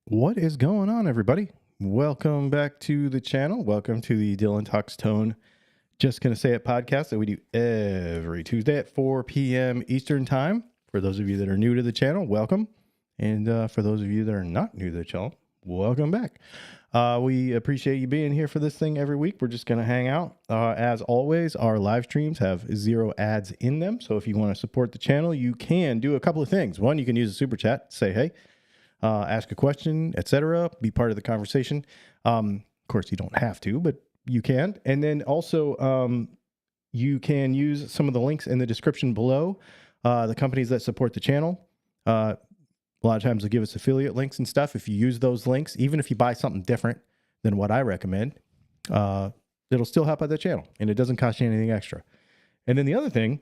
What is going on, everybody? Welcome back to the channel. Welcome to the Dylan Talks Tone Just Gonna Say It podcast that we do every Tuesday at 4 p.m. Eastern Time. For those of you that are new to the channel, welcome. And for those of you that are not new to the channel, welcome back. We appreciate you being here for this thing every week. We're just going to hang out. As always, our live streams have 0 ads in them. So if you want to support the channel, you can do a couple of things. One, you can use a super chat, say hey. Ask a question, etc. Be part of the conversation. Of course, you don't have to, but you can. And then also, you can use some of the links in the description below. The companies that support the channel, a lot of times they'll give us affiliate links and stuff. If you use those links, even if you buy something different than what I recommend, it'll still help out the channel, and it doesn't cost you anything extra. And then the other thing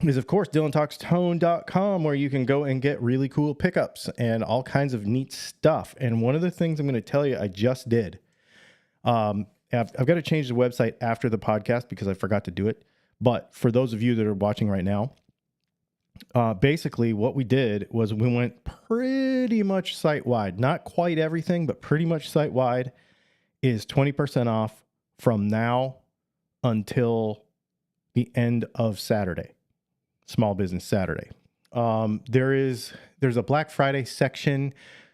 is, of course, DylanTalksTone.com, where you can go and get really cool pickups and all kinds of neat stuff. And one of the things I'm going to tell you I just did, I've got to change the website after the podcast because I forgot to do it. But for those of you that are watching right now, basically what we did was we went pretty much site-wide. Not quite everything, but pretty much site-wide is 20% off from now until the end of Saturday. Small Business Saturday. There's a Black Friday section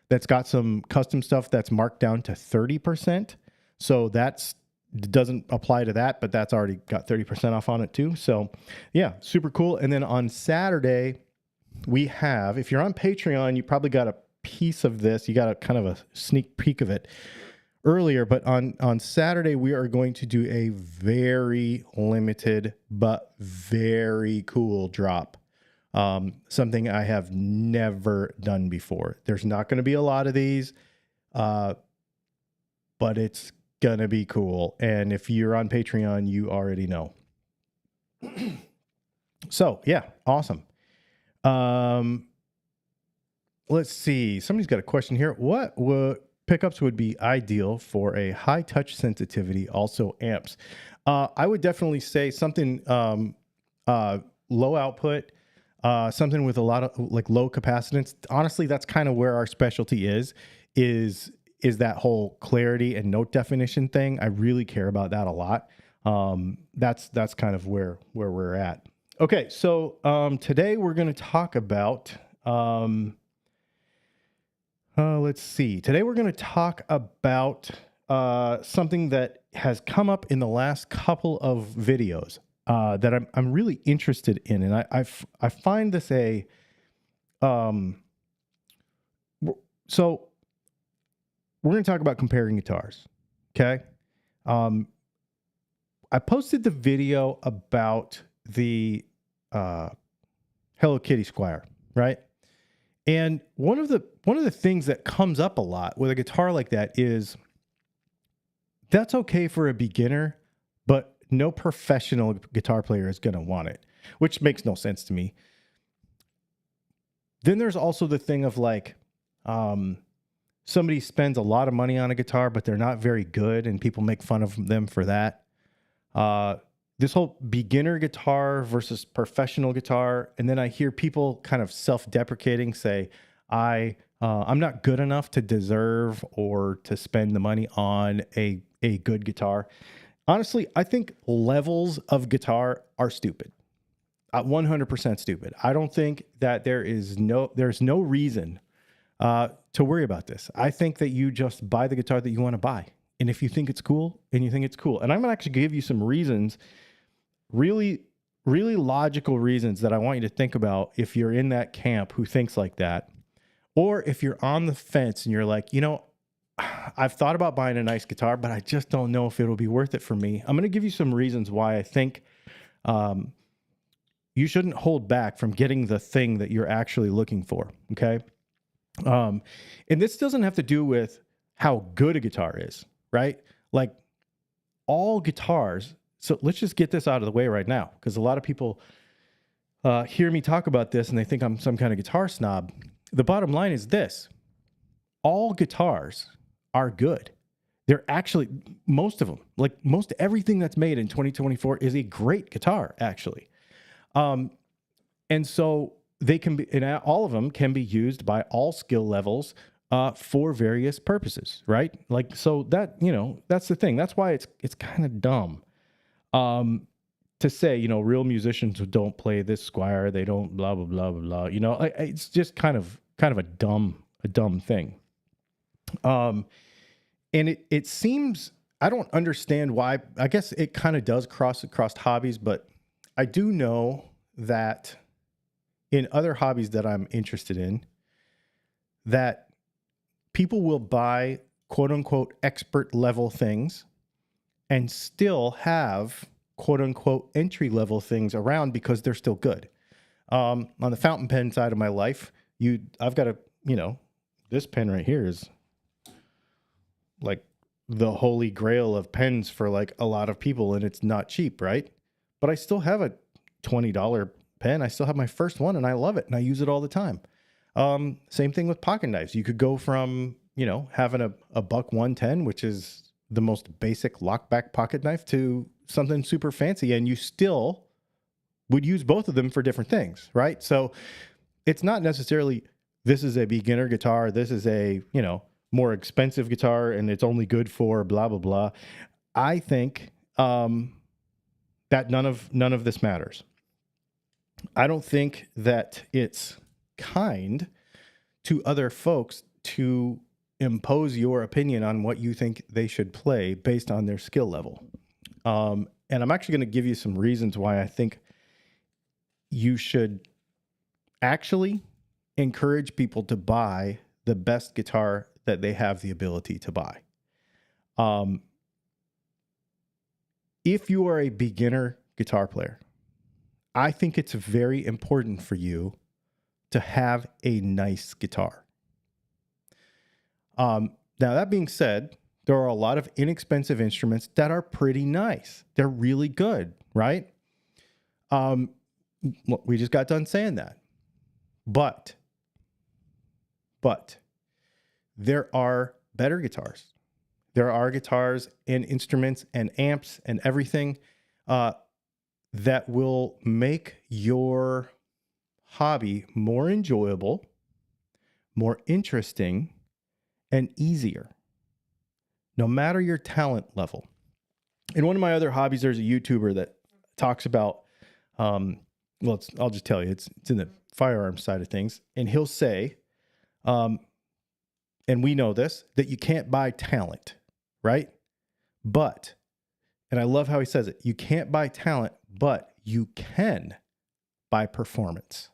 that's got some custom stuff that's marked down to 30%. So doesn't apply to that, but that's already got 30% off on it too. So yeah, super cool. And then on Saturday, we have, if you're on Patreon, you probably got a piece of this. You got a kind of a sneak peek of it earlier, but on Saturday, we are going to do a very limited but very cool drop. Something I have never done before. There's not going to be a lot of these, but it's going to be cool. And if you're on Patreon, you already know. So yeah, awesome. Let's see. Somebody's got a question here. What pickups would be ideal for a high touch sensitivity, also amps? I would definitely say something low output, something with a lot of like low capacitance. Honestly, that's kind of where our specialty is that whole clarity and note definition thing. I really care about that a lot. That's kind of where we're at. Okay, so today we're going to talk about let's see. Today we're going to talk about something that has come up in the last couple of videos that I'm really interested in, and I find this so we're going to talk about comparing guitars. Okay, I posted the video about the Hello Kitty Squire, right? And one of the things that comes up a lot with a guitar like that is that's okay for a beginner, but no professional guitar player is going to want it, which makes no sense to me. Then there's also the thing of like, somebody spends a lot of money on a guitar, but they're not very good, and people make fun of them for that. This whole beginner guitar versus professional guitar. And then I hear people kind of self-deprecating say, I'm not good enough to deserve or to spend the money on a good guitar. Honestly, I think levels of guitar are stupid. 100% stupid. I don't think that there's no reason to worry about this. I think that you just buy the guitar that you want to buy. And if you think it's cool, and you think it's cool. And I'm going to actually give you some reasons, really, really logical reasons that I want you to think about if you're in that camp who thinks like that. Or if you're on the fence and you're like, I've thought about buying a nice guitar, but I just don't know if it'll be worth it for me. I'm going to give you some reasons why I think you shouldn't hold back from getting the thing that you're actually looking for, okay? And this doesn't have to do with how good a guitar is, right? Like all guitars. So let's just get this out of the way right now, because a lot of people hear me talk about this and they think I'm some kind of guitar snob. The bottom line is this. All guitars are good. They're actually, most of them, like most everything that's made in 2024 is a great guitar, actually. And so they can be, and all of them can be used by all skill levels, for various purposes, right? Like, so that, that's the thing. That's why it's kind of dumb to say, real musicians don't play this Squire. They don't blah, blah, blah, blah, blah. It's just kind of a dumb thing. And it seems, I don't understand why. I guess it kind of does cross hobbies, but I do know that in other hobbies that I'm interested in, that people will buy quote unquote expert level things and still have quote unquote entry level things around because they're still good. On the fountain pen side of my life, I've got this pen right here is like the holy grail of pens for like a lot of people, and it's not cheap, right? But I still have a $20 pen. I still have my first one and I love it and I use it all the time. Same thing with pocket knives. You could go from, having a buck 110, which is the most basic lockback pocket knife, to something super fancy, and you still would use both of them for different things, right? So it's not necessarily this is a beginner guitar, this is a, more expensive guitar, and it's only good for blah, blah, blah. I think that none of this matters. I don't think that it's kind to other folks to impose your opinion on what you think they should play based on their skill level. And I'm actually going to give you some reasons why I think you should actually encourage people to buy the best guitar that they have the ability to buy. If you are a beginner guitar player, I think it's very important for you to have a nice guitar. Now, that being said, there are a lot of inexpensive instruments that are pretty nice. They're really good, right? We just got done saying that. But there are better guitars. There are guitars and instruments and amps and everything that will make your hobby more enjoyable, more interesting, and easier, no matter your talent level. In one of my other hobbies, there's a YouTuber that talks about, I'll just tell you, it's in the firearms side of things. And he'll say, and we know this, that you can't buy talent, right? But, and I love how he says it, you can't buy talent, but you can buy performance.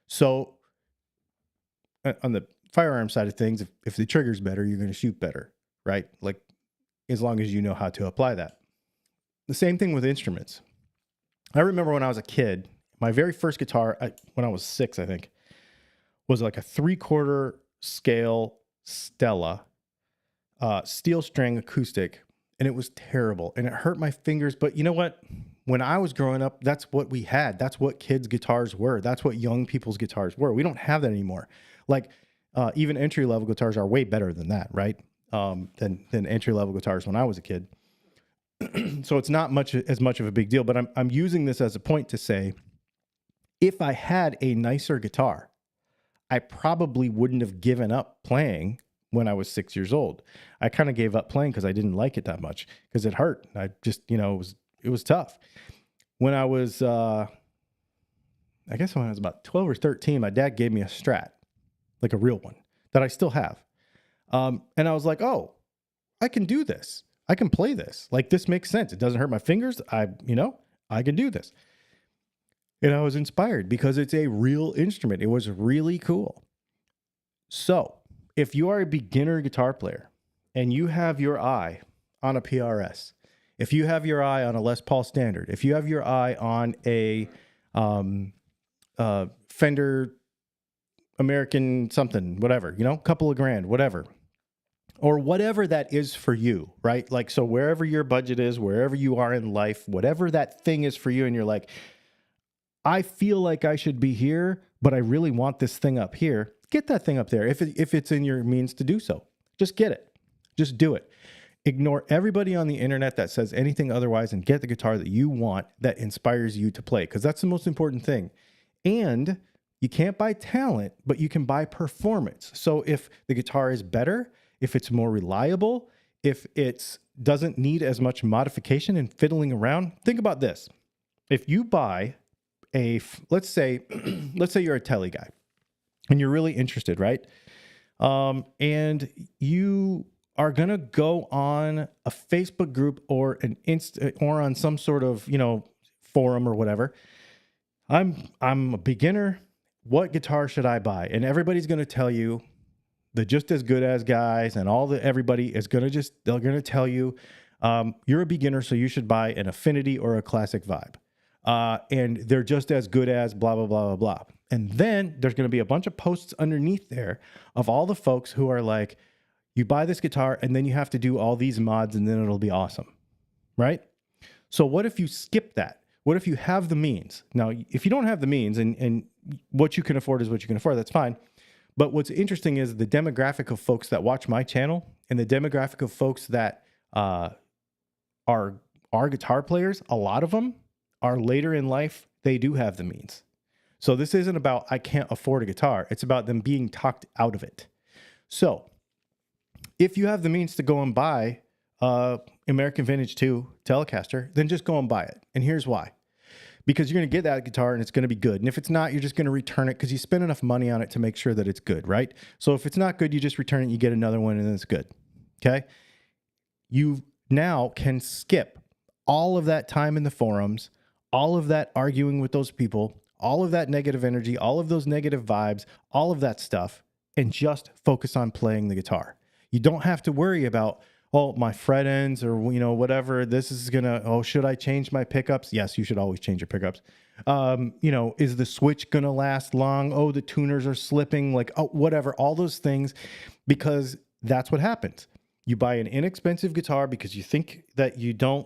So on the firearm side of things, if the trigger's better, you're going to shoot better, right? Like, as long as you know how to apply that. The same thing with instruments. I remember when I was a kid, my very first guitar, when I was 6, I think, was like a 3/4 scale Stella, steel string acoustic, and it was terrible, and it hurt my fingers. But you know what? When I was growing up, that's what we had. That's what kids' guitars were. That's what young people's guitars were. We don't have that anymore. Like, even entry-level guitars are way better than that, right? Than entry-level guitars when I was a kid. So it's not as much of a big deal, but I'm using this as a point to say, if I had a nicer guitar, I probably wouldn't have given up playing when I was 6 years old. I kind of gave up playing because I didn't like it that much, because it hurt. I just, it was tough. When I was, I guess when I was about 12 or 13, my dad gave me a Strat, like a real one, that I still have. And I was like, oh, I can do this. I can play this. Like, this makes sense. It doesn't hurt my fingers. I can do this. And I was inspired because it's a real instrument. It was really cool. So if you are a beginner guitar player and you have your eye on a PRS, if you have your eye on a Les Paul Standard, if you have your eye on a Fender American something, whatever, couple of grand, whatever, or whatever that is for you, right? Like, so wherever your budget is, wherever you are in life, whatever that thing is for you, and you're like, I feel like I should be here, but I really want this thing up here, get that thing up there. If it's in your means to do so, just get it. Just do it. Ignore everybody on the internet that says anything otherwise, and get the guitar that you want, that inspires you to play, because that's the most important thing. And You can't buy talent, but you can buy performance. So if the guitar is better, if it's more reliable, if it doesn't need as much modification and fiddling around, think about this. If you buy let's say you're a telly guy and you're really interested, right? And you are going to go on a Facebook group or or on some sort of, forum or whatever. I'm a beginner. What guitar should I buy? And everybody's going to tell you, the just as good as guys and everybody is going to they're going to tell you, you're a beginner, so you should buy an Affinity or a Classic Vibe. And they're just as good as blah, blah, blah, blah, blah. And then there's going to be a bunch of posts underneath there of all the folks who are like, you buy this guitar and then you have to do all these mods and then it'll be awesome, right? So what if you skip that? What if you have the means? Now, if you don't have the means and what you can afford is what you can afford, that's fine. But what's interesting is the demographic of folks that watch my channel and the demographic of folks that are guitar players, a lot of them are later in life. They do have the means. So this isn't about I can't afford a guitar. It's about them being talked out of it. So if you have the means to go and buy American Vintage 2 Telecaster, then just go and buy it. And here's why. Because you're going to get that guitar and it's going to be good. And if it's not, you're just going to return it because you spend enough money on it to make sure that it's good, right? So if it's not good, you just return it, you get another one, and then it's good. Okay? You now can skip all of that time in the forums, all of that arguing with those people, all of that negative energy, all of those negative vibes, all of that stuff, and just focus on playing the guitar. You don't have to worry about, oh, my fret ends or, whatever. This is going to, should I change my pickups? Yes, you should always change your pickups. Is the switch going to last long? Oh, the tuners are slipping, whatever, all those things, because that's what happens. You buy an inexpensive guitar because you think that you don't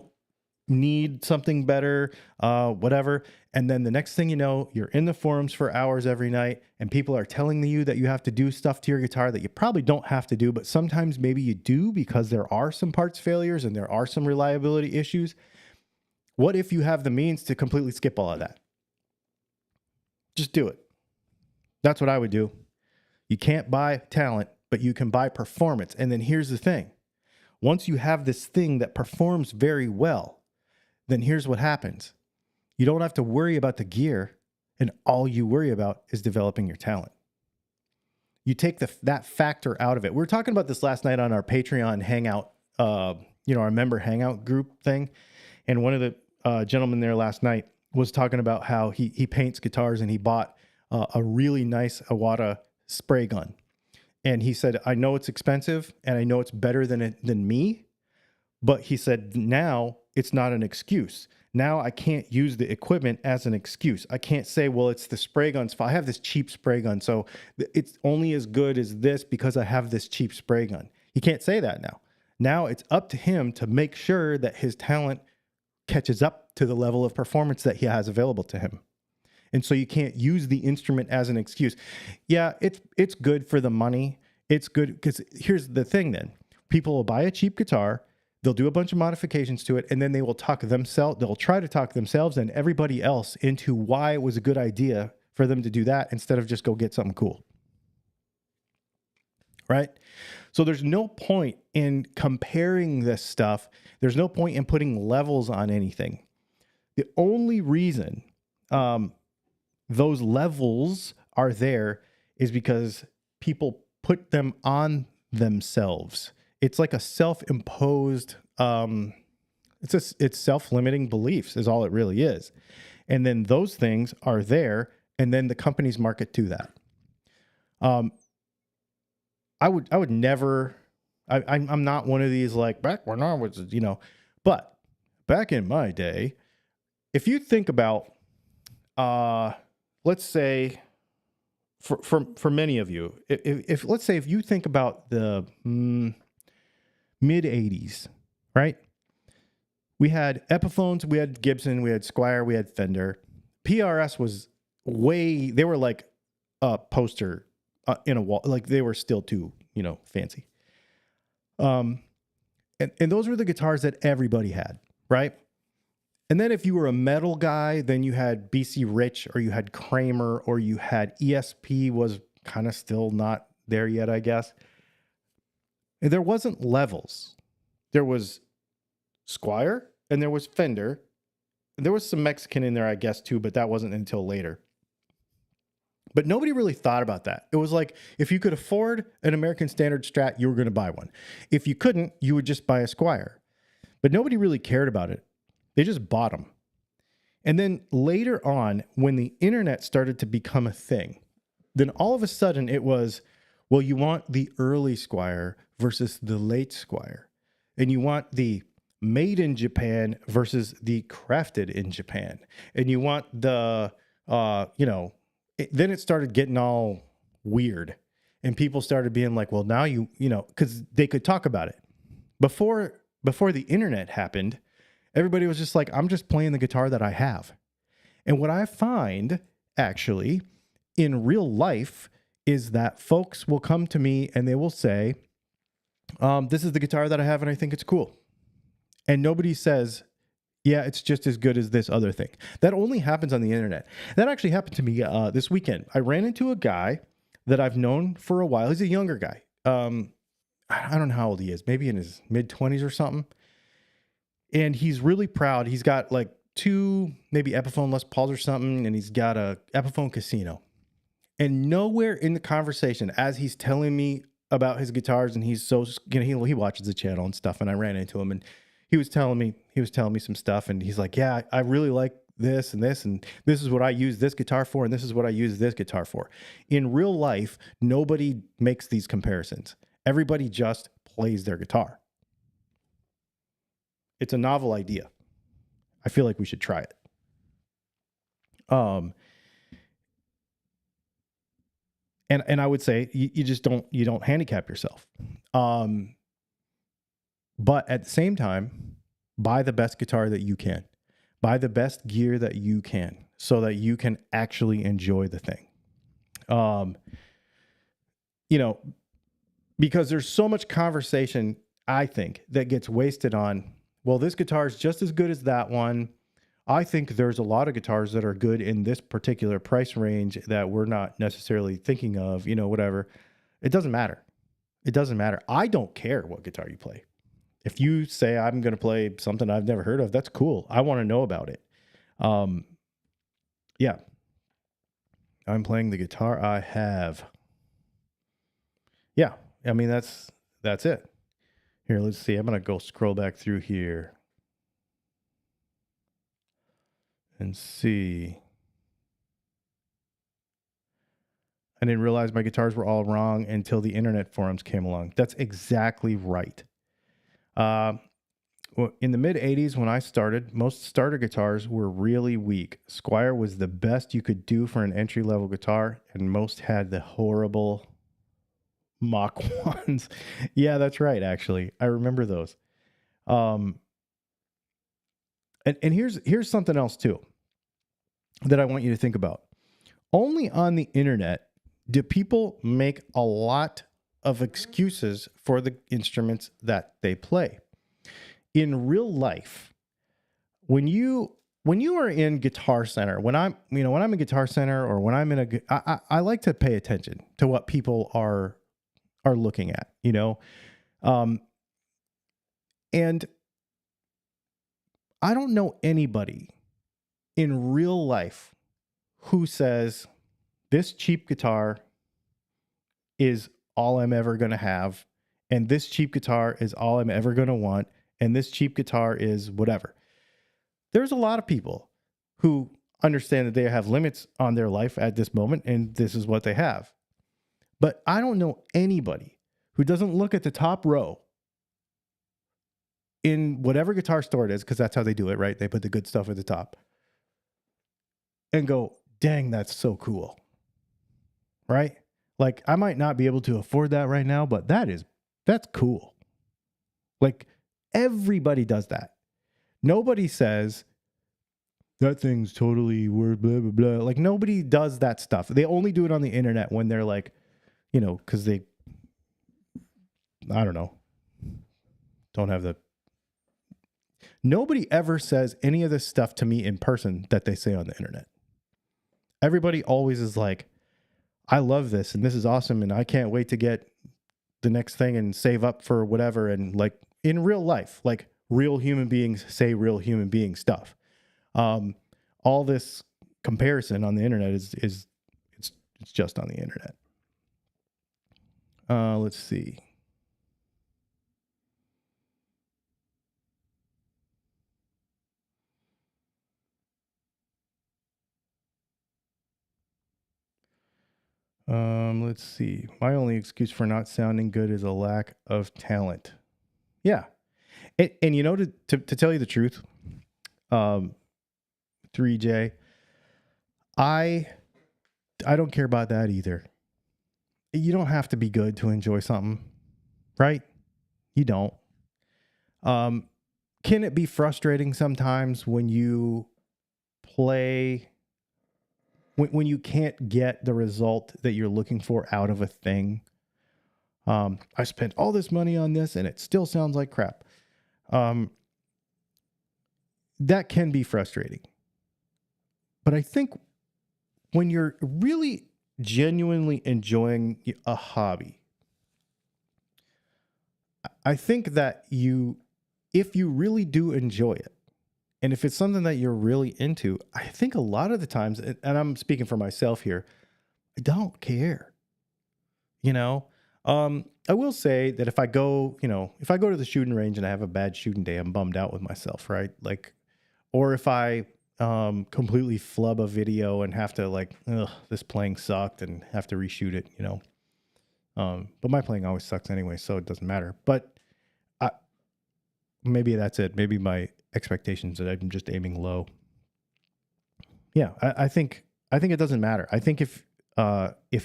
need something better, whatever. And then the next thing you know, you're in the forums for hours every night and people are telling you that you have to do stuff to your guitar that you probably don't have to do, but sometimes maybe you do because there are some parts failures and there are some reliability issues. What if you have the means to completely skip all of that? Just do it. That's what I would do. You can't buy talent, but you can buy performance. And then here's the thing. Once you have this thing that performs very well, then here's what happens. You don't have to worry about the gear, and all you worry about is developing your talent. You take that factor out of it. We were talking about this last night on our Patreon hangout, our member hangout group thing. And one of the gentlemen there last night was talking about how he paints guitars and he bought a really nice Iwata spray gun. And he said, I know it's expensive and I know it's better than me. But he said, now it's not an excuse. Now I can't use the equipment as an excuse. I can't say, well, it's the spray gun's fault. I have this cheap spray gun, so it's only as good as this because I have this cheap spray gun. He can't say that now. Now it's up to him to make sure that his talent catches up to the level of performance that he has available to him. And so you can't use the instrument as an excuse. Yeah, it's good for the money. It's good because here's the thing then. People will buy a cheap guitar, they'll do a bunch of modifications to it, and then they will they'll try to talk themselves and everybody else into why it was a good idea for them to do that instead of just go get something cool. Right? So there's no point in comparing this stuff. There's no point in putting levels on anything. The only reason those levels are there is because people put them on themselves. It's like a self-imposed, it's self-limiting beliefs is all it really is. And then those things are there, and then the companies market to that. I would never, I'm not one of these like back when I was, but back in my day, if you think about, let's say for many of you, if let's say if you think about the mid 80s, right? We had Epiphones, we had Gibson, we had Squier, we had Fender. PRS was they were like a poster in a wall, like they were still too, fancy. And those were the guitars that everybody had, right? And then if you were a metal guy, then you had BC Rich, or you had Kramer, or you had ESP was kind of still not there yet, I guess. And there wasn't levels. There was Squier and there was Fender. And there was some Mexican in there, I guess, too, but that wasn't until later. But nobody really thought about that. It was like, if you could afford an American Standard Strat, you were going to buy one. If you couldn't, you would just buy a Squier. But nobody really cared about it. They just bought them. And then later on, when the internet started to become a thing, then all of a sudden it was, well, you want the early Squier versus the late Squier. And you want the made in Japan versus the crafted in Japan. And you want the, then it started getting all weird. And people started being like, well, now because they could talk about it. Before the internet happened, everybody was just like, I'm just playing the guitar that I have. And what I find, actually, in real life is that folks will come to me and they will say, this is the guitar that I have and I think it's cool. And nobody says, yeah, it's just as good as this other thing. That only happens on the internet. That actually happened to me this weekend. I ran into a guy that I've known for a while. He's a younger guy. I don't know how old he is, maybe in his mid-20s or something. And he's really proud. He's got like 2 maybe Epiphone Les Pauls or something, and he's got a Epiphone Casino. And nowhere in the conversation, as he's telling me about his guitars, and he's so, he watches the channel and stuff, and I ran into him, and he was telling me some stuff, and he's like, yeah, I really like this, and this is what I use this guitar for, and this is what I use this guitar for. In real life, nobody makes these comparisons. Everybody just plays their guitar. It's a novel idea. I feel like we should try it. And I would say you just don't handicap yourself. But at the same time, buy the best guitar that you can. Buy the best gear that you can so that you can actually enjoy the thing. Because there's so much conversation, I think, that gets wasted on, well, this guitar is just as good as that one. I think there's a lot of guitars that are good in this particular price range that we're not necessarily thinking of, whatever. It doesn't matter. It doesn't matter. I don't care what guitar you play. If you say I'm going to play something I've never heard of, that's cool. I want to know about it. Yeah. I'm playing the guitar I have. Yeah. I mean, that's it. Here, let's see. I'm going to go scroll back through here and see. I didn't realize my guitars were all wrong until the internet forums came along. That's exactly right. In the mid 80s, when I started, most starter guitars were really weak. Squier was the best you could do for an entry-level guitar, and most had the horrible Mach 1s. Yeah, that's right, actually. I remember those. And here's something else, too, that I want you to think about. Only on the internet do people make a lot of excuses for the instruments that they play. In real life, when you are in Guitar Center, when I'm in Guitar Center, or when I'm in I like to pay attention to what people are looking at, and I don't know anybody in real life who says this cheap guitar is all I'm ever going to have, and this cheap guitar is all I'm ever going to want, and this cheap guitar is whatever. There's a lot of people who understand that they have limits on their life at this moment, and this is what they have. But I don't know anybody who doesn't look at the top row in whatever guitar store it is, because that's how they do it, right? They put the good stuff at the top and go, dang, that's so cool, right? Like, I might not be able to afford that right now, but that's cool. Like, everybody does that. Nobody says that thing's totally worth blah, blah, blah. Like, nobody does that stuff. They only do it on the internet when they're like, because they, I don't know, don't have the, Nobody ever says any of this stuff to me in person that they say on the internet. Everybody always is like, I love this and this is awesome and I can't wait to get the next thing and save up for whatever. And like in real life, like real human beings say real human being stuff. All this comparison on the internet is it's just on the internet. Let's see. Let's see. My only excuse for not sounding good is a lack of talent. Yeah. And you know, to tell you the truth, 3J, I don't care about that either. You don't have to be good to enjoy something, right? You don't. Can it be frustrating sometimes when you play, when you can't get the result that you're looking for out of a thing? I spent all this money on this and it still sounds like crap. That can be frustrating. But I think when you're really genuinely enjoying a hobby, I think that if you really do enjoy it, and if it's something that you're really into, I think a lot of the times, and I'm speaking for myself here, I don't care. You know, I will say that if I go to the shooting range and I have a bad shooting day, I'm bummed out with myself, right? Like, or if I completely flub a video and have to like, this playing sucked and have to reshoot it, you know. But my playing always sucks anyway, so it doesn't matter. But maybe that's it. Maybe my expectations that I'm just aiming low. Yeah, I think it doesn't matter. I think if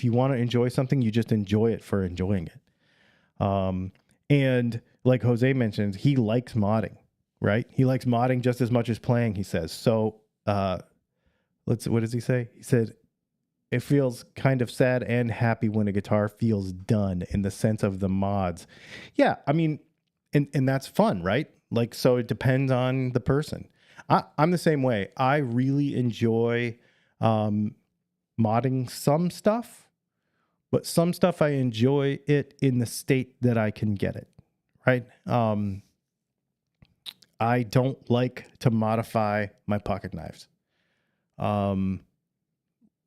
you want to enjoy something, you just enjoy it for enjoying it. And like Jose mentioned, he likes modding, right? He likes modding just as much as playing, he says. So what does he say? He said, it feels kind of sad and happy when a guitar feels done in the sense of the mods. Yeah, I mean, and that's fun, right? Like, so it depends on the person. I'm the same way. I really enjoy modding some stuff, but some stuff I enjoy it in the state that I can get it, right? I don't like to modify my pocket knives.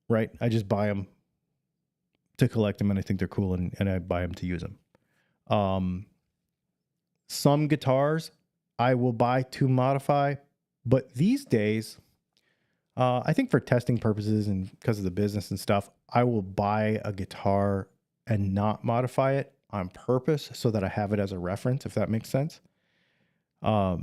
Right? I just buy them to collect them and I think they're cool and I buy them to use them. Some guitars I will buy to modify, but these days, I think for testing purposes and because of the business and stuff, I will buy a guitar and not modify it on purpose so that I have it as a reference, if that makes sense. Yeah.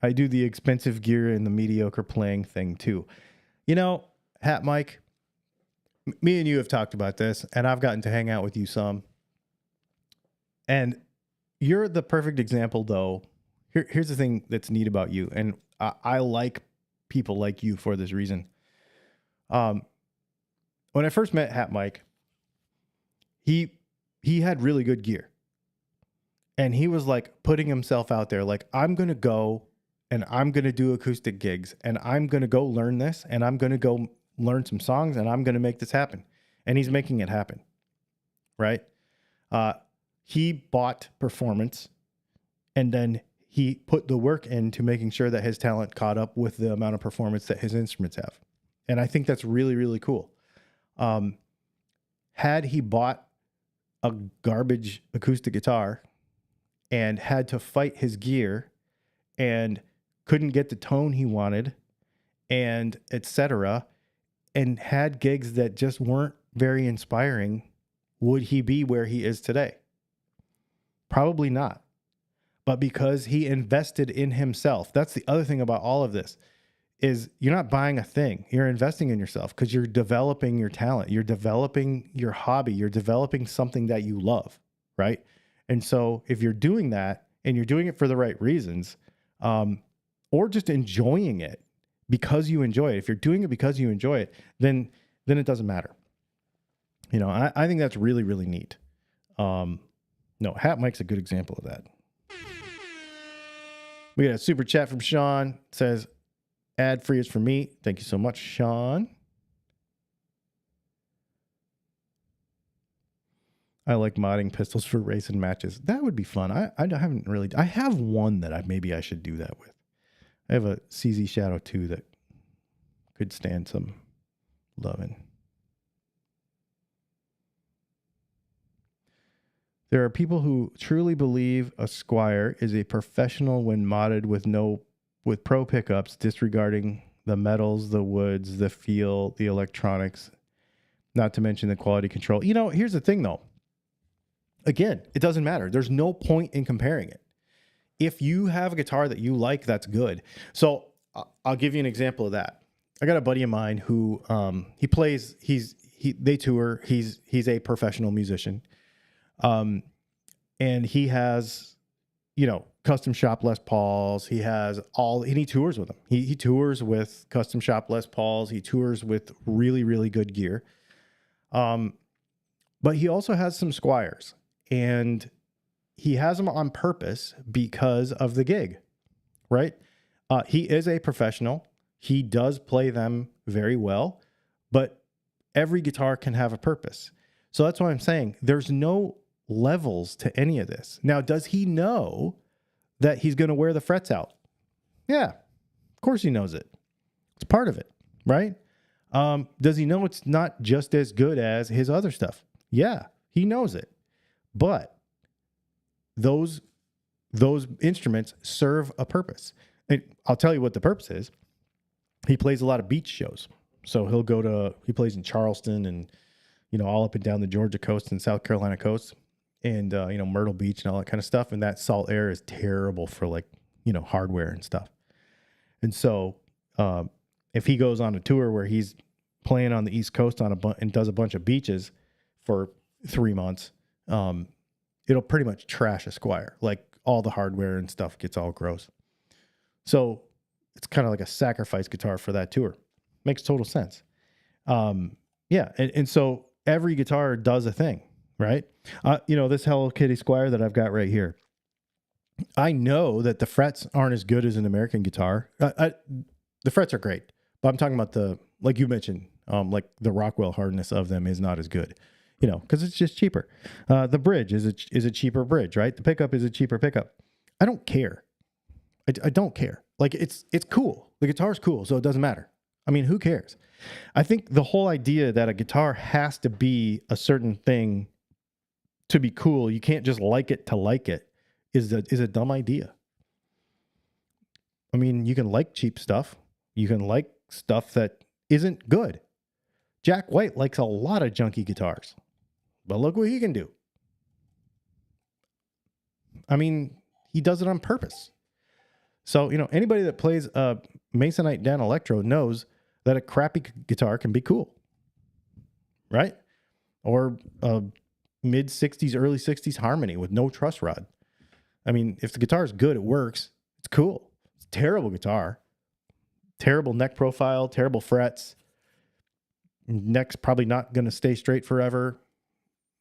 I do the expensive gear and the mediocre playing thing too. You know, Hat Mike, me and you have talked about this, and I've gotten to hang out with you some. And you're the perfect example, though. Here's the thing that's neat about you, and I like people like you for this reason. When I first met Hat Mike, he had really good gear. And he was like putting himself out there, like, I'm going to go and I'm going to do acoustic gigs and I'm going to go learn this and I'm going to go learn some songs and I'm going to make this happen. And he's making it happen, right? He bought performance and then he put the work into making sure that his talent caught up with the amount of performance that his instruments have. And I think that's really, really cool. Had he bought a garbage acoustic guitar and had to fight his gear and couldn't get the tone he wanted and etc., and had gigs that just weren't very inspiring, would he be where he is today? Probably not. But because he invested in himself, that's the other thing about all of this, is you're not buying a thing. You're investing in yourself because you're developing your talent. You're developing your hobby. You're developing something that you love, right? And so if you're doing that and you're doing it for the right reasons, or just enjoying it because you enjoy it, if you're doing it because you enjoy it, then it doesn't matter. You know, I think that's really, really neat. No, Hat Mike's a good example of that. We got a super chat from Sean. It says, ad free is for me. Thank you so much, Sean. I like modding pistols for racing matches. That would be fun. I haven't really. I have one that maybe I should do that with. I have a CZ Shadow 2 that could stand some loving. There are people who truly believe a Squire is a professional when modded with pro pickups, disregarding the metals, the woods, the feel, the electronics, not to mention the quality control. You know, here's the thing though. Again, it doesn't matter. There's no point in comparing it. If you have a guitar that you like, that's good. So I'll give you an example of that. I got a buddy of mine who he plays. They tour. He's a professional musician, and he has, you know, custom shop Les Pauls. He has and he tours with them. He tours with custom shop Les Pauls. He tours with really, really good gear. But he also has some Squires, and he has them on purpose because of the gig, right? He is a professional. He does play them very well, but every guitar can have a purpose. So that's why I'm saying there's no levels to any of this. Now, does he know that he's going to wear the frets out? Yeah, of course he knows it. It's part of it, right? Does he know it's not just as good as his other stuff? Yeah, he knows it. But those instruments serve a purpose. And I'll tell you what the purpose is. He plays a lot of beach shows. So he plays in Charleston and, you know, all up and down the Georgia coast and South Carolina coast and, you know, Myrtle Beach and all that kind of stuff. And that salt air is terrible for, like, you know, hardware and stuff. And so if he goes on a tour where he's playing on the East Coast and does a bunch of beaches for 3 months, it'll pretty much trash a Squire. Like, all the hardware and stuff gets all gross. So it's kind of like a sacrifice guitar for that tour. Makes total sense. Yeah. And so every guitar does a thing, right? You know, this Hello Kitty Squire that I've got right here, I know that the frets aren't as good as an American guitar. The frets are great, but I'm talking about like you mentioned, like the Rockwell hardness of them is not as good, you know, because it's just cheaper. The bridge is a cheaper bridge, right? The pickup is a cheaper pickup. I don't care. I don't care. Like, it's cool. The guitar's cool, so it doesn't matter. I mean, who cares? I think the whole idea that a guitar has to be a certain thing to be cool, you can't just like it to like it, is a dumb idea. I mean, you can like cheap stuff. You can like stuff that isn't good. Jack White likes a lot of junky guitars, but look what he can do. I mean, he does it on purpose. So, you know, anybody that plays a Masonite Dan Electro knows that a crappy guitar can be cool, right? Or a mid-60s, early 60s Harmony with no truss rod. I mean, if the guitar is good, it works. It's cool. It's a terrible guitar. Terrible neck profile, terrible frets. Neck's probably not going to stay straight forever.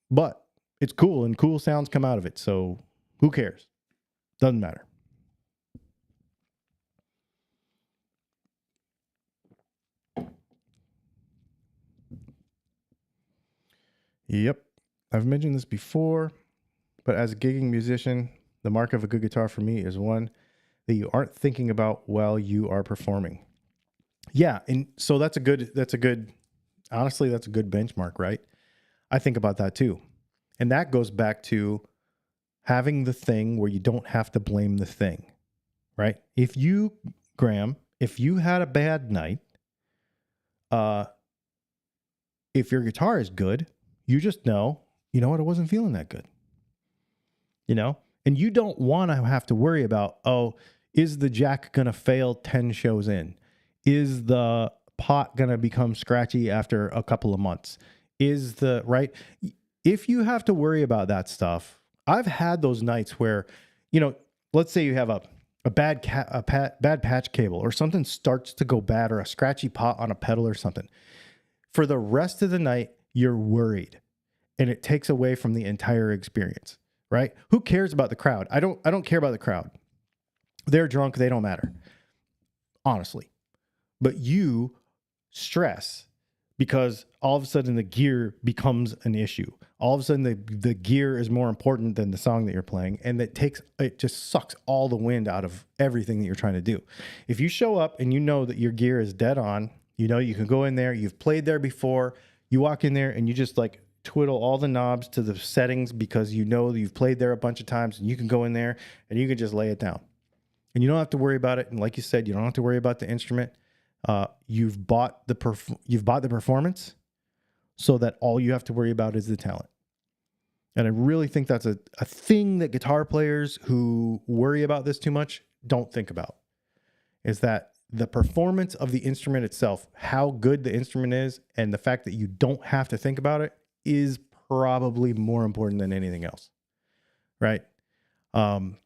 But it's cool, and cool sounds come out of it. So who cares? Doesn't matter. Yep. I've mentioned this before, but as a gigging musician, the mark of a good guitar for me is one that you aren't thinking about while you are performing. Yeah. And so honestly, that's a good benchmark, right? I think about that too. And that goes back to having the thing where you don't have to blame the thing, right? If you, Graham, if you had a bad night, if your guitar is good, you just know, you know what, I wasn't feeling that good. You know? And you don't want to have to worry about, oh, is the jack going to fail 10 shows in? Is the pot going to become scratchy after a couple of months? Right? If you have to worry about that stuff, I've had those nights where, you know, let's say you have a bad patch cable or something starts to go bad or a scratchy pot on a pedal or something. For the rest of the night, you're worried, and it takes away from the entire experience, right? Who cares about the crowd? I don't care about the crowd. They're drunk, they don't matter, honestly. But you stress because all of a sudden the gear becomes an issue. All of a sudden the gear is more important than the song that you're playing, and it just sucks all the wind out of everything that you're trying to do. If you show up and you know that your gear is dead on, you know you can go in there, you've played there before, you walk in there and you just like twiddle all the knobs to the settings because you know that you've played there a bunch of times, and you can go in there and you can just lay it down. And you don't have to worry about it. And like you said, you don't have to worry about the instrument. You've bought the performance, so that all you have to worry about is the talent. And I really think that's a thing that guitar players who worry about this too much don't think about, is that the performance of the instrument itself, how good the instrument is, and the fact that you don't have to think about it is probably more important than anything else, right? And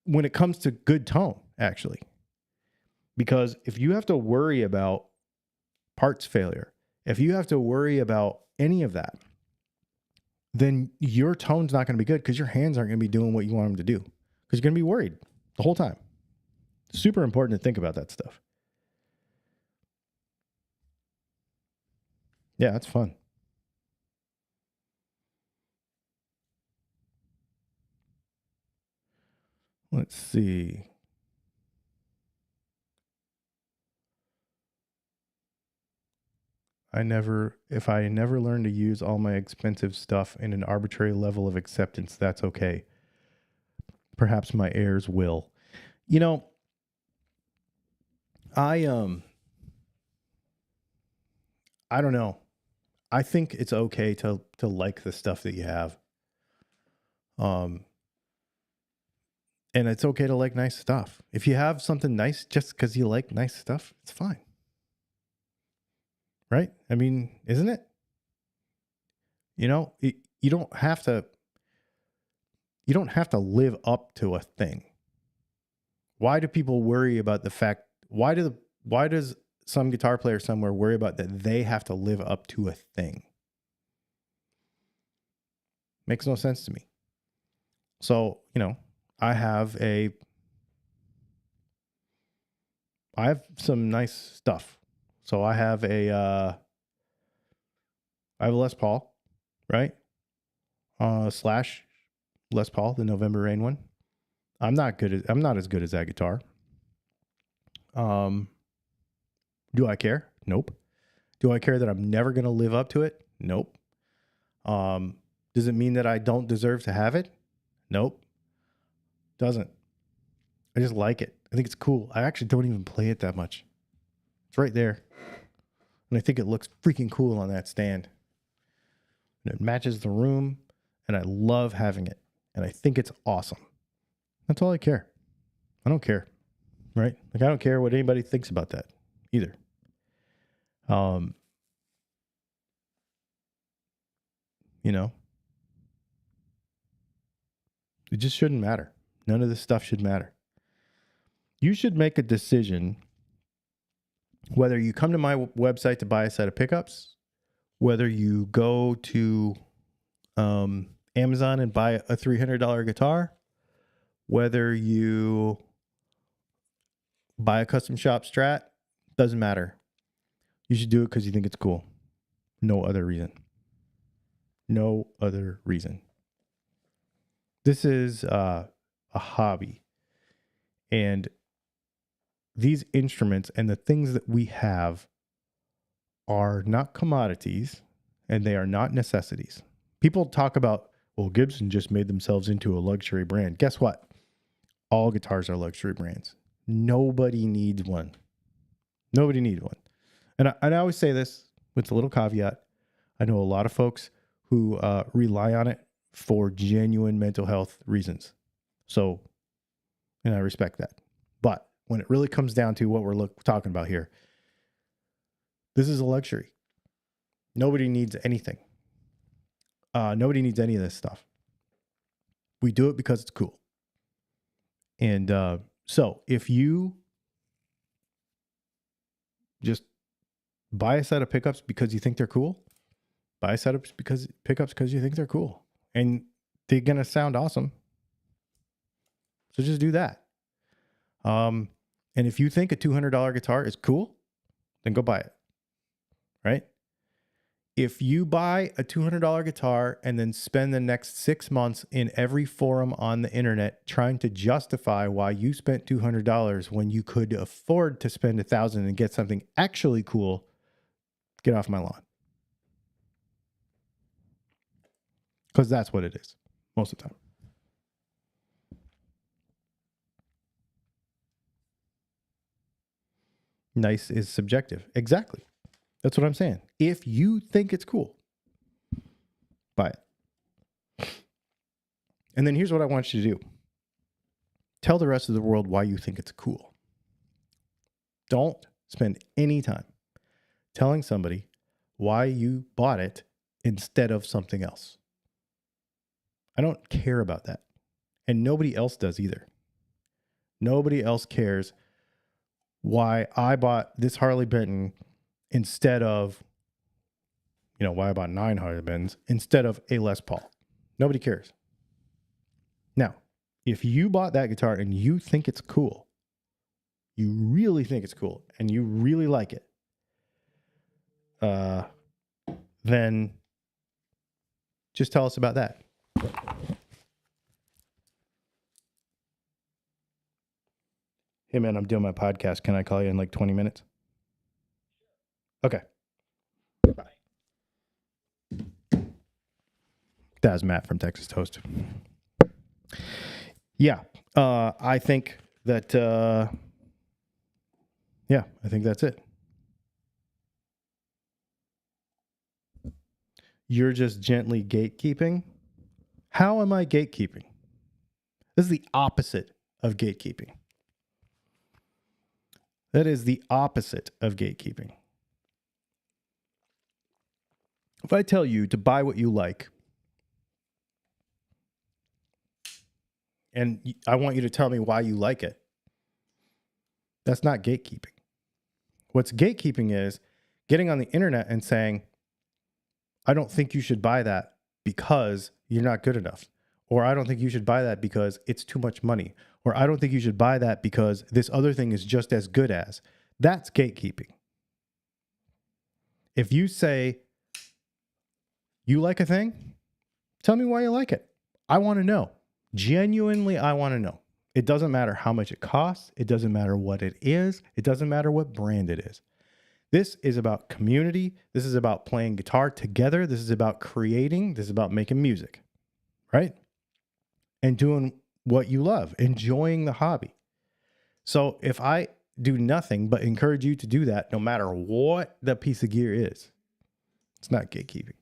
when it comes to good tone, actually, because if you have to worry about parts failure, if you have to worry about any of that, then your tone's not going to be good because your hands aren't going to be doing what you want them to do, because you're going to be worried the whole time. Super important to think about that stuff. Yeah, that's fun. Let's see. If I never learn to use all my expensive stuff in an arbitrary level of acceptance, that's okay. Perhaps my heirs will. You know, I don't know. I think it's okay to like the stuff that you have. And it's okay to like nice stuff. If you have something nice just because you like nice stuff, it's fine. Right? I mean, isn't it? You know, you don't have to live up to a thing. Why do people worry about the fact, why does some guitar player somewhere worry about that they have to live up to a thing? Makes no sense to me. So, you know, I have some nice stuff. So I have a Les Paul, right? Slash Les Paul, the November Rain one. I'm not as good as that guitar. Do I care? Nope. Do I care that I'm never going to live up to it? Nope. Does it mean that I don't deserve to have it? Nope. Doesn't. I just like it. I think it's cool. I actually don't even play it that much. It's right there. And I think it looks freaking cool on that stand. And it matches the room, and I love having it. And I think it's awesome. That's all I care. I don't care. Right? Like, I don't care what anybody thinks about that either. You know, it just shouldn't matter. None of this stuff should matter. You should make a decision whether you come to my website to buy a set of pickups, whether you go to Amazon and buy a $300 guitar, whether you buy a custom shop Strat, doesn't matter. You should do it because you think it's cool. No other reason. No other reason. This is a hobby. And these instruments and the things that we have are not commodities, and they are not necessities. People talk about, well, Gibson just made themselves into a luxury brand. Guess what? All guitars are luxury brands. Nobody needs one. Nobody needs one. And I always say this with a little caveat. I know a lot of folks who rely on it for genuine mental health reasons. So, and I respect that. But when it really comes down to what we're talking about here, this is a luxury. Nobody needs anything. Nobody needs any of this stuff. We do it because it's cool. And so if you just buy a set of pickups because you think they're cool. Buy a set of pickups because you think they're cool. And they're going to sound awesome. So just do that. And if you think a $200 guitar is cool, then go buy it. Right? If you buy a $200 guitar and then spend the next 6 months in every forum on the internet trying to justify why you spent $200 when you could afford to spend $1,000 and get something actually cool, get off my lawn. Because that's what it is most of the time. Nice is subjective. Exactly. That's what I'm saying. If you think it's cool, buy it. And then here's what I want you to do. Tell the rest of the world why you think it's cool. Don't spend any time telling somebody why you bought it instead of something else. I don't care about that. And nobody else does either. Nobody else cares why I bought this Harley Benton instead of, why I bought 9 Harley Benton's instead of a Les Paul. Nobody cares. Now, if you bought that guitar and you think it's cool, you really think it's cool, and you really like it, then just tell us about that. Hey, man, I'm doing my podcast. Can I call you in like 20 minutes? Okay. Bye. That was Matt from Texas Toast. Yeah. I think that, I think that's it. You're just gently gatekeeping. How am I gatekeeping? This is the opposite of gatekeeping. That is the opposite of gatekeeping. If I tell you to buy what you like, and I want you to tell me why you like it, that's not gatekeeping. What's gatekeeping is getting on the internet and saying, I don't think you should buy that because you're not good enough. Or I don't think you should buy that because it's too much money. Or I don't think you should buy that because this other thing is just as good as. That's gatekeeping. If you say you like a thing, tell me why you like it. I want to know. Genuinely, I want to know. It doesn't matter how much it costs. It doesn't matter what it is. It doesn't matter what brand it is. This is about community. This is about playing guitar together. This is about creating. This is about making music, right? And doing what you love, enjoying the hobby. So if I do nothing but encourage you to do that, no matter what the piece of gear is, it's not gatekeeping.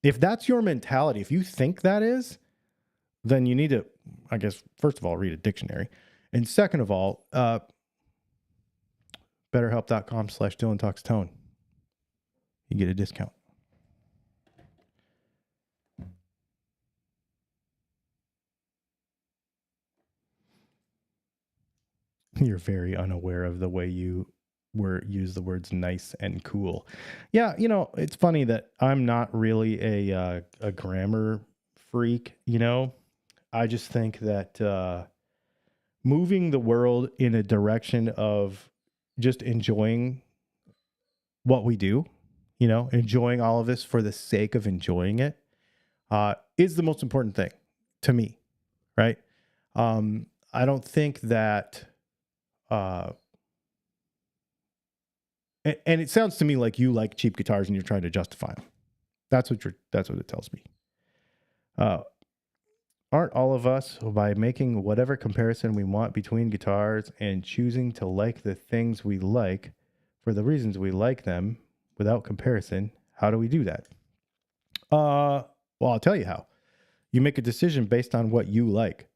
If that's your mentality, if you think that is, then you need to, I guess, first of all, read a dictionary. And second of all, betterhelp.com/DylanTalksTone. You get a discount. You're very unaware of the way you use the words nice and cool. Yeah, it's funny that I'm not really a grammar freak, I just think that moving the world in a direction of just enjoying what we do, enjoying all of this for the sake of enjoying it, is the most important thing to me, right? I don't think that, and it sounds to me like you like cheap guitars and you're trying to justify them. That's what it tells me. Aren't all of us, by making whatever comparison we want between guitars and choosing to like the things we like for the reasons we like them without comparison, how do we do that? Well, I'll tell you how. You make a decision based on what you like,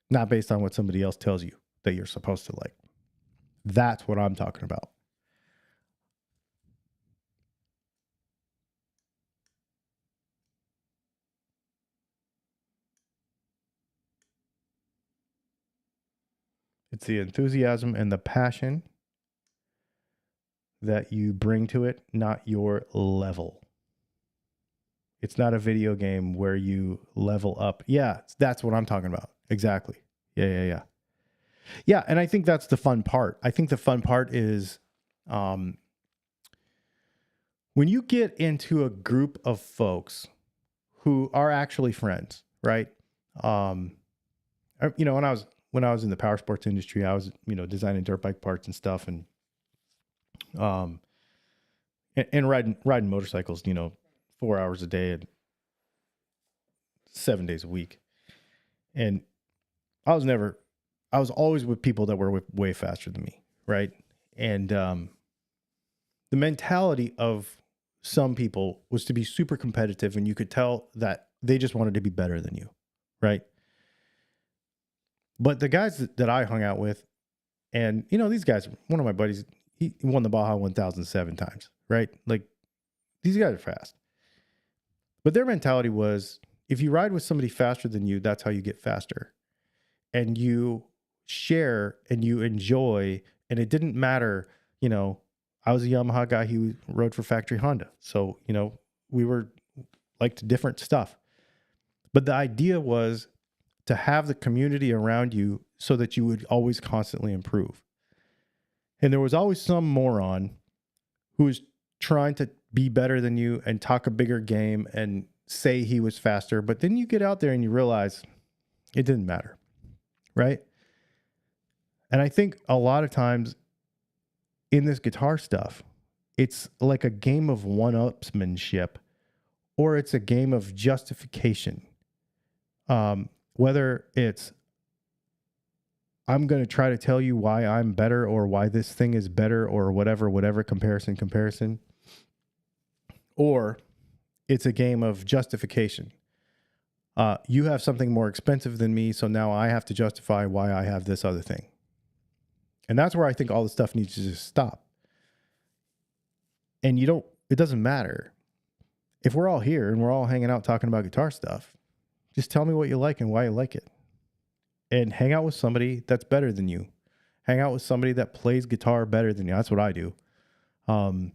not based on what somebody else tells you that you're supposed to like. That's what I'm talking about. It's the enthusiasm and the passion that you bring to it, not your level. It's not a video game where you level up. Yeah, that's what I'm talking about. Exactly. Yeah. Yeah, and I think that's the fun part. I think the fun part is when you get into a group of folks who are actually friends, right? You know, when I was in the power sports industry, I was, you know, designing dirt bike parts and stuff, and riding motorcycles, you know, 4 hours a day and 7 days a week. And I was always with people that were way faster than me, right? And the mentality of some people was to be super competitive, and you could tell that they just wanted to be better than you, right? But the guys that I hung out with, and, you know, these guys, one of my buddies, he won the Baja 1000 7 times, right? Like, these guys are fast. But their mentality was, if you ride with somebody faster than you, that's how you get faster. And you share and you enjoy, and it didn't matter, you know, I was a Yamaha guy, he rode for factory Honda. So, you know, we were liked different stuff. But the idea was to have the community around you so that you would always constantly improve. And there was always some moron who was trying to be better than you and talk a bigger game and say he was faster. But then you get out there and you realize it didn't matter, right? And I think a lot of times in this guitar stuff, it's like a game of one-upsmanship, or it's a game of justification. Whether it's, I'm going to try to tell you why I'm better, or why this thing is better, or whatever comparison, or it's a game of justification. You have something more expensive than me, so now I have to justify why I have this other thing. And that's where I think all this stuff needs to just stop. And it doesn't matter. If we're all here and we're all hanging out talking about guitar stuff, just tell me what you like and why you like it. And hang out with somebody that's better than you. Hang out with somebody that plays guitar better than you. That's what I do. Well,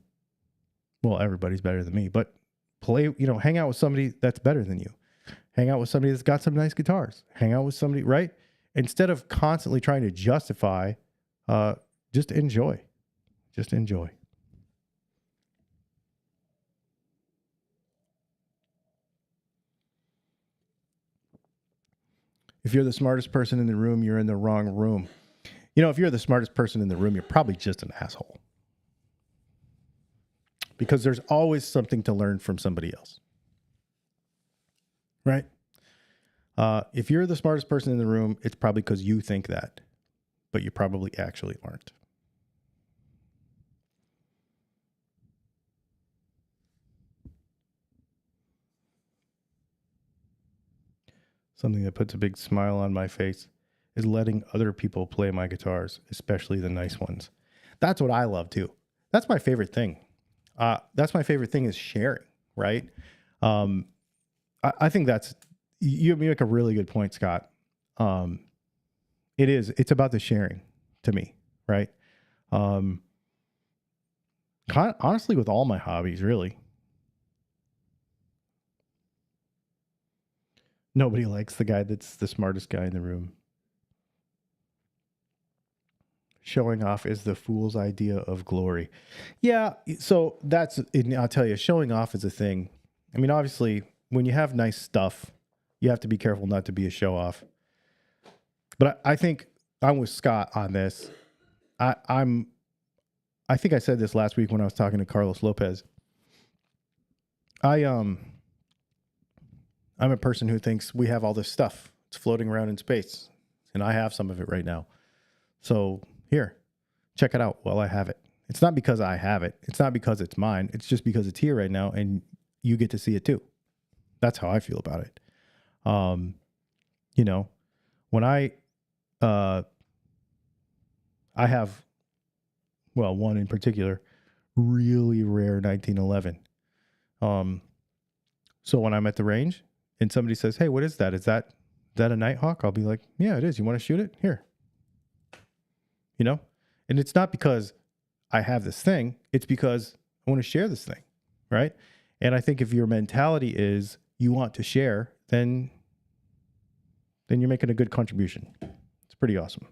everybody's better than me, but hang out with somebody that's better than you. Hang out with somebody that's got some nice guitars. Hang out with somebody, right? Instead of constantly trying to justify, just enjoy. Just enjoy. If you're the smartest person in the room, you're in the wrong room. You know, if you're the smartest person in the room, you're probably just an asshole. Because there's always something to learn from somebody else. Right? If you're the smartest person in the room, it's probably because you think that. But you probably actually aren't. Something that puts a big smile on my face is letting other people play my guitars, especially the nice ones. That's what I love too. That's my favorite thing. That's my favorite thing is sharing, right? I think you make a really good point, Scott. It's about the sharing to me, right? Honestly, with all my hobbies, really. Nobody likes the guy that's the smartest guy in the room. Showing off is the fool's idea of glory. Yeah, so I'll tell you, showing off is a thing. I mean, obviously, when you have nice stuff, you have to be careful not to be a show off. But I think I'm with Scott on this. I think I said this last week when I was talking to Carlos Lopez. I'm a person who thinks we have all this stuff. It's floating around in space. And I have some of it right now. So here, check it out while I have it. It's not because I have it. It's not because it's mine. It's just because it's here right now and you get to see it too. That's how I feel about it. You know, when I have, well, one in particular, really rare 1911. So when I'm at the range and somebody says, "Hey, what is that? Is that a Nighthawk?" I'll be like, "Yeah, it is. You want to shoot it? Here." You know? And it's not because I have this thing, it's because I want to share this thing, right? And I think if your mentality is you want to share, then you're making a good contribution. It's pretty awesome.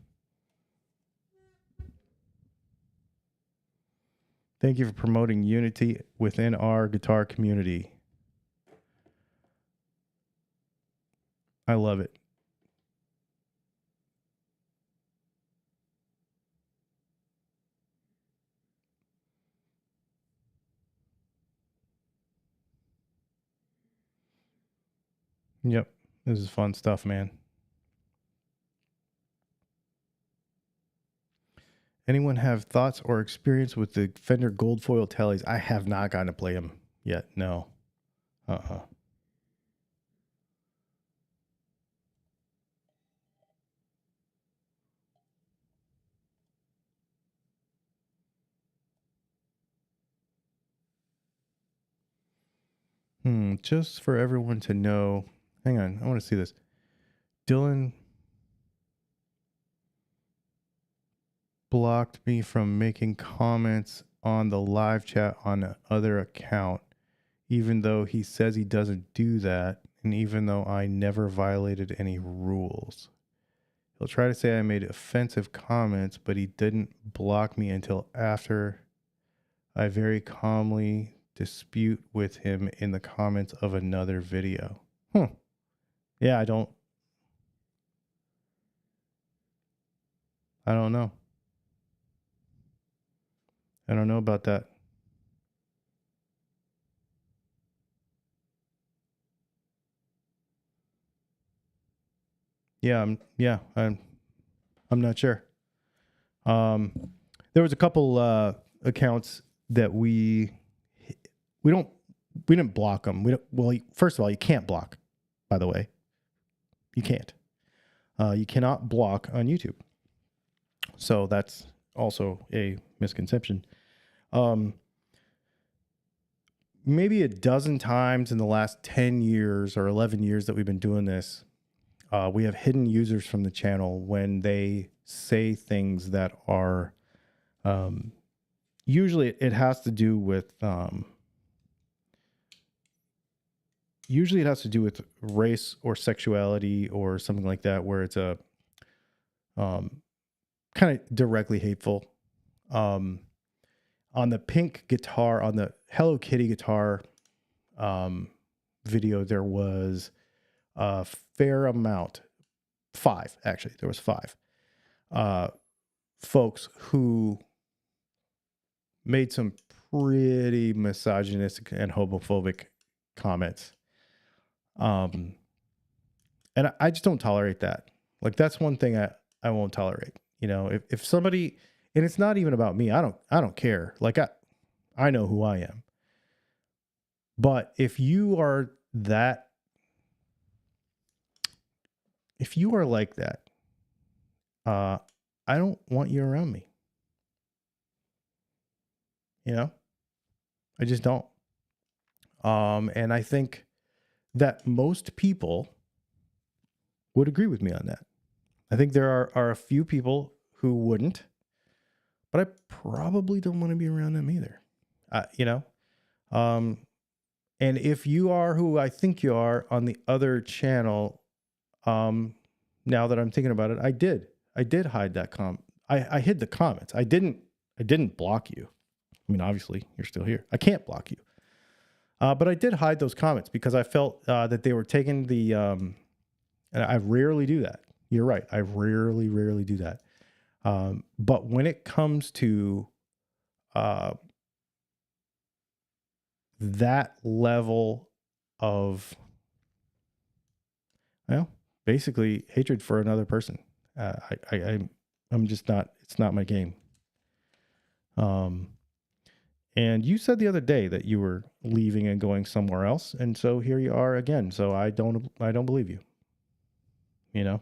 Thank you for promoting unity within our guitar community. I love it. Yep. This is fun stuff, man. Anyone have thoughts or experience with the Fender gold foil tellies? I have not gotten to play them yet. No. Just for everyone to know. Hang on. I want to see this. Dylan blocked me from making comments on the live chat on the other account, even though he says he doesn't do that, and even though I never violated any rules. He'll try to say I made offensive comments, but he didn't block me until after I very calmly dispute with him in the comments of another video. Yeah, I don't know. I don't know about that. I'm not sure. There was a couple accounts that we didn't block them. First of all, you can't block, by the way. You can't. You cannot block on YouTube. So that's also a misconception. Maybe a dozen times in the last 10 years or 11 years that we've been doing this, we have hidden users from the channel when they say things that are, usually it has to do with, race or sexuality or something like that, where it's a, kind of directly hateful. On the pink guitar, on the Hello Kitty guitar, video, there was a fair amount, 5 actually. There was 5 folks who made some pretty misogynistic and homophobic comments. And I just don't tolerate that. Like, that's one thing I won't tolerate. You know, if somebody, and it's not even about me, I don't care. Like, I know who I am. But if you are like that, I don't want you around me. You know, I just don't. And I think that most people would agree with me on that. I think there are a few people who wouldn't, but I probably don't want to be around them either. You know, and if you are who I think you are on the other channel, now that I'm thinking about it, I did hide that I hid the comments. I didn't block you. I mean, obviously you're still here. I can't block you. But I did hide those comments because I felt that they were taking the, and I rarely do that. You're right. I rarely do that. But when it comes to that level of, well, basically hatred for another person, I'm just not, it's not my game. And you said the other day that you were leaving and going somewhere else, and so here you are again. So I don't believe you. You know.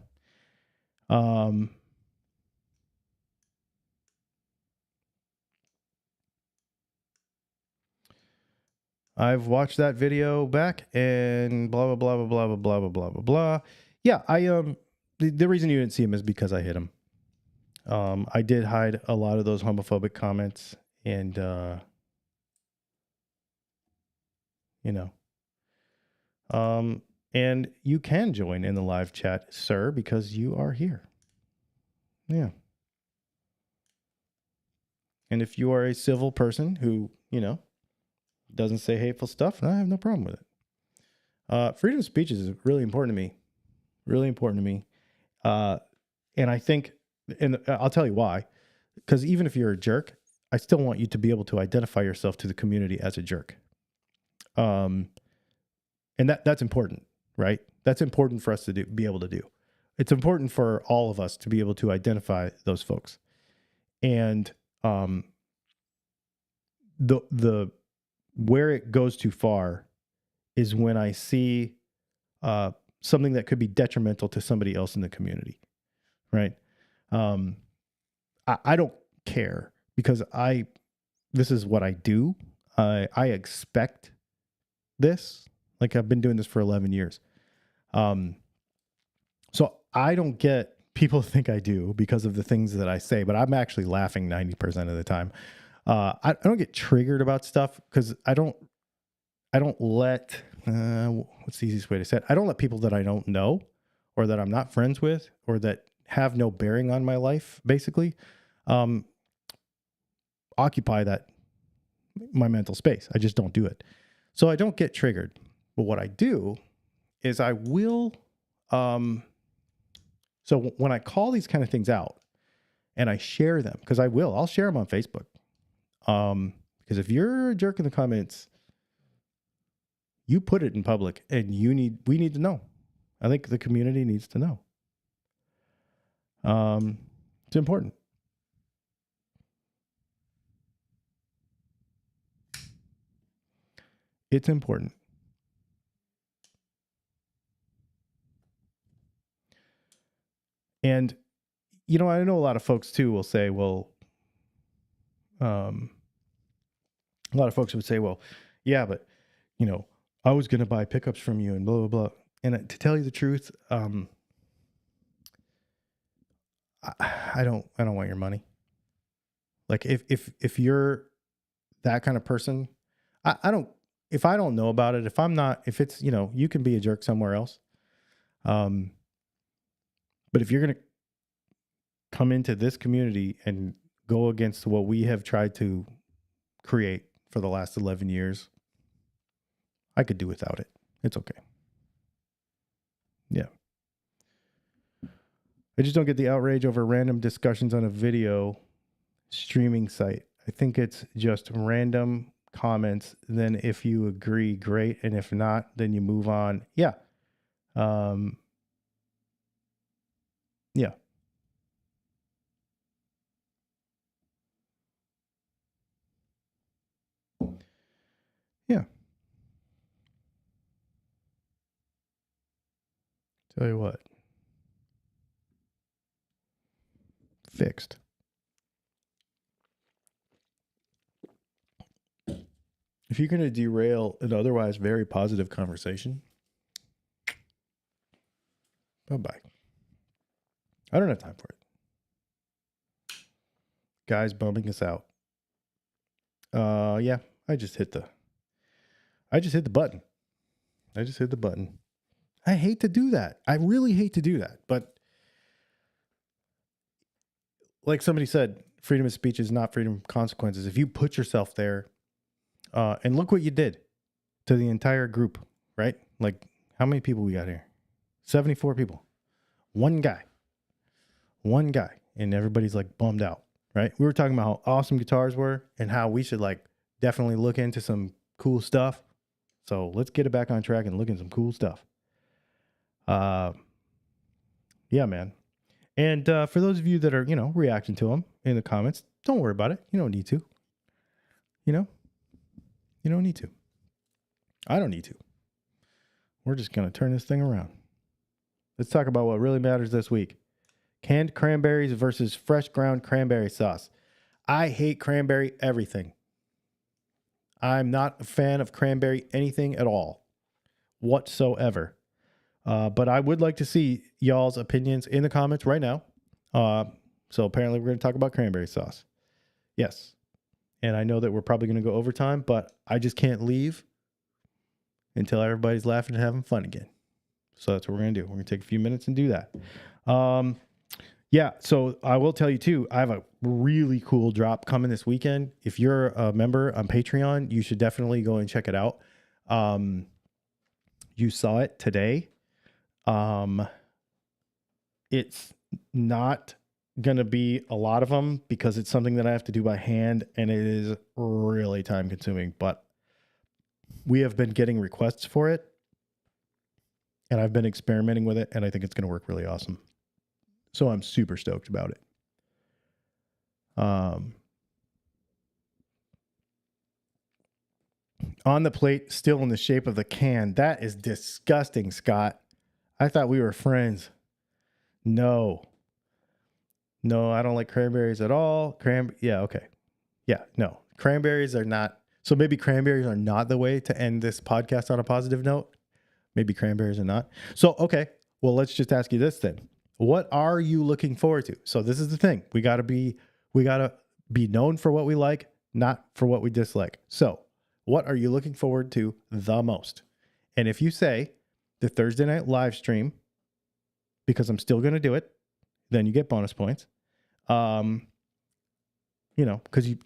I've watched that video back and blah blah blah blah blah blah blah blah blah blah. Yeah, the reason you didn't see him is because I hit him. I did hide a lot of those homophobic comments, And, and you can join in the live chat, sir, because you are here. Yeah. And if you are a civil person who, doesn't say hateful stuff, I have no problem with it. Freedom of speech is really important to me. Really important to me. And I think, and I'll tell you why, because even if you're a jerk, I still want you to be able to identify yourself to the community as a jerk. And that's important, right? That's important for us to be able to do. It's important for all of us to be able to identify those folks. And the where it goes too far is when I see something that could be detrimental to somebody else in the community, right? I don't care because this is what I do. I expect this. Like I've been doing this for 11 years. So I don't get people think I do because of the things that I say, but I'm actually laughing 90% of the time. I don't get triggered about stuff because I don't let, what's the easiest way to say it? I don't let people that I don't know or that I'm not friends with or that have no bearing on my life, basically, occupy my mental space. I just don't do it. So I don't get triggered. But what I do is I will, so when I call these kind of things out and I share them, because I'll share them on Facebook. Because if you're a jerk in the comments, you put it in public and we need to know. I think the community needs to know. It's important. It's important. And, I know a lot of folks too will say, well, a lot of folks would say, well, yeah, but, I was going to buy pickups from you and blah, blah, blah. And to tell you the truth, I don't want your money. Like if you're that kind of person, if I don't know about it, if it's, you can be a jerk somewhere else. But if you're going to come into this community and go against what we have tried to create for the last 11 years, I could do without it. It's okay. Yeah. I just don't get the outrage over random discussions on a video streaming site. I think it's just random comments. Then if you agree, great. And if not, then you move on. Yeah. Yeah. Yeah. Tell you what. Fixed. If you're going to derail an otherwise very positive conversation, bye-bye. I don't have time for it. Guys bumming us out. Yeah, I just hit the button. I hate to do that. I really hate to do that. But like somebody said, freedom of speech is not freedom of consequences. If you put yourself there, and look what you did to the entire group, right? Like how many people we got here? 74 people. One guy. And everybody's like bummed out, right? We were talking about how awesome guitars were and how we should like definitely look into some cool stuff. So let's get it back on track and look at some cool stuff. Yeah, man. And for those of you that are, reacting to them in the comments, don't worry about it. You don't need to. You don't need to. I don't need to. We're just going to turn this thing around. Let's talk about what really matters this week. Canned cranberries versus fresh ground cranberry sauce. I hate cranberry everything. I'm not a fan of cranberry anything at all whatsoever. But I would like to see y'all's opinions in the comments right now. So apparently we're going to talk about cranberry sauce. Yes. And I know that we're probably going to go overtime, but I just can't leave until everybody's laughing and having fun again. So that's what we're going to do. We're going to take a few minutes and do that. Yeah, so I will tell you too, I have a really cool drop coming this weekend. If you're a member on Patreon, you should definitely go and check it out. You saw it today. It's not going to be a lot of them because it's something that I have to do by hand and it is really time consuming, but we have been getting requests for it and I've been experimenting with it and I think it's going to work really awesome. So I'm super stoked about it. On the plate, still in the shape of the can. That is disgusting, Scott. I thought we were friends. No, I don't like cranberries at all. Yeah, okay. Yeah, no. Cranberries are not. So maybe cranberries are not the way to end this podcast on a positive note. Maybe cranberries are not. So, okay. Well, let's just ask you this then. What are you looking forward to? So this is the thing. We got to be known for what we like, not for what we dislike. So what are you looking forward to the most? And if you say the Thursday night live stream, because I'm still going to do it, then you get bonus points. Because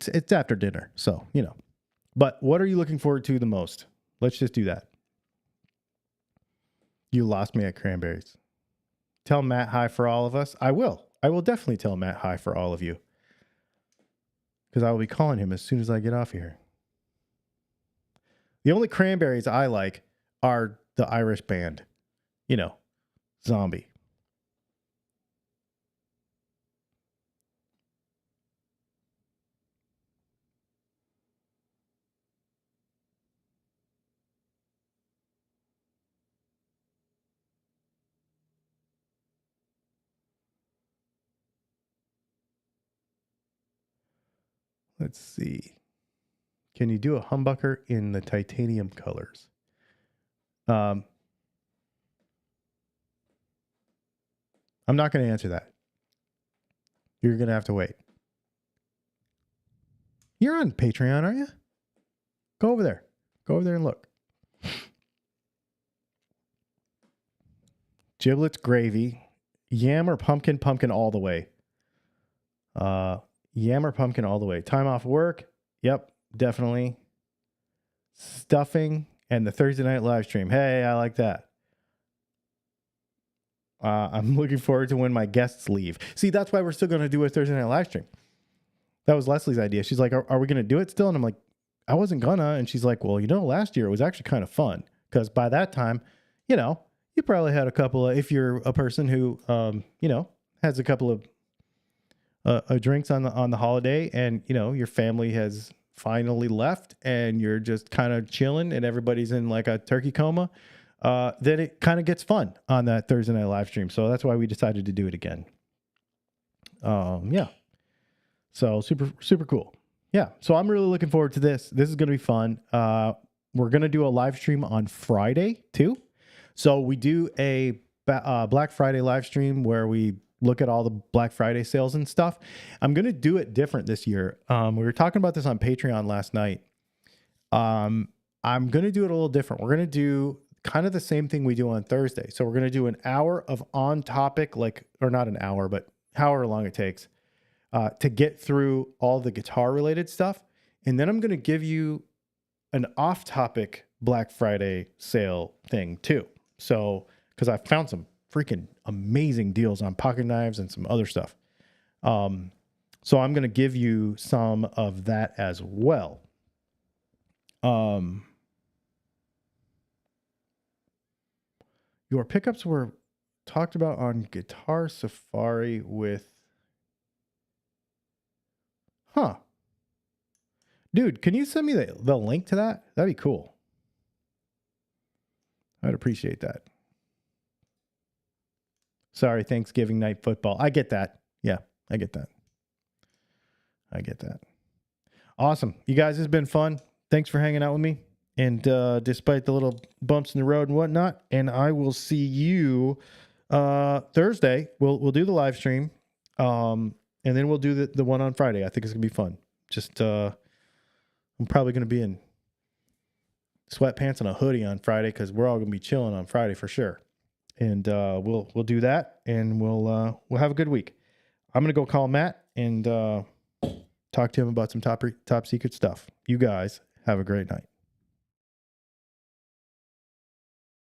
it's after dinner. So, but what are you looking forward to the most? Let's just do that. You lost me at cranberries. Tell Matt hi for all of us. I will definitely tell Matt hi for all of you. Because I will be calling him as soon as I get off here. The only cranberries I like are the Irish band. Zombie. Let's see. Can you do a humbucker in the titanium colors? I'm not going to answer that. You're going to have to wait. You're on Patreon, aren't you? Go over there. Go over there and look. Giblets, gravy, yam or pumpkin all the way. Yam or pumpkin all the way. Time off work. Yep, definitely. Stuffing and the Thursday night live stream. Hey, I like that. I'm looking forward to when my guests leave. See, that's why we're still going to do a Thursday night live stream. That was Leslie's idea. She's like, are we going to do it still? And I'm like, I wasn't gonna. And she's like, well, last year it was actually kind of fun because by that time, you probably had a couple of, if you're a person who, has a couple of drinks on the holiday and, your family has finally left and you're just kind of chilling and everybody's in like a turkey coma, then it kind of gets fun on that Thursday night live stream. So that's why we decided to do it again. Yeah. So super, super cool. Yeah. So I'm really looking forward to this. This is going to be fun. We're going to do a live stream on Friday too. So we do a Black Friday live stream where we look at all the Black Friday sales and stuff. I'm going to do it different this year. We were talking about this on Patreon last night. I'm going to do it a little different. We're going to do kind of the same thing we do on Thursday. So we're going to do an hour of on topic, or not an hour, but however long it takes to get through all the guitar related stuff. And then I'm going to give you an off topic Black Friday sale thing too. So, because I found some freaking amazing deals on pocket knives and some other stuff. So I'm going to give you some of that as well. Your pickups were talked about on Guitar Safari with... Huh. Dude, can you send me the link to that? That'd be cool. I'd appreciate that. Sorry, Thanksgiving night football. I get that. Yeah, I get that. Awesome. You guys, it's been fun. Thanks for hanging out with me. And despite the little bumps in the road and whatnot, and I will see you Thursday. We'll do the live stream. And then we'll do the one on Friday. I think it's going to be fun. Just I'm probably going to be in sweatpants and a hoodie on Friday because we're all going to be chilling on Friday for sure. And we'll do that, and we'll have a good week. I'm going to go call Matt and talk to him about some top secret stuff. You guys have a great night.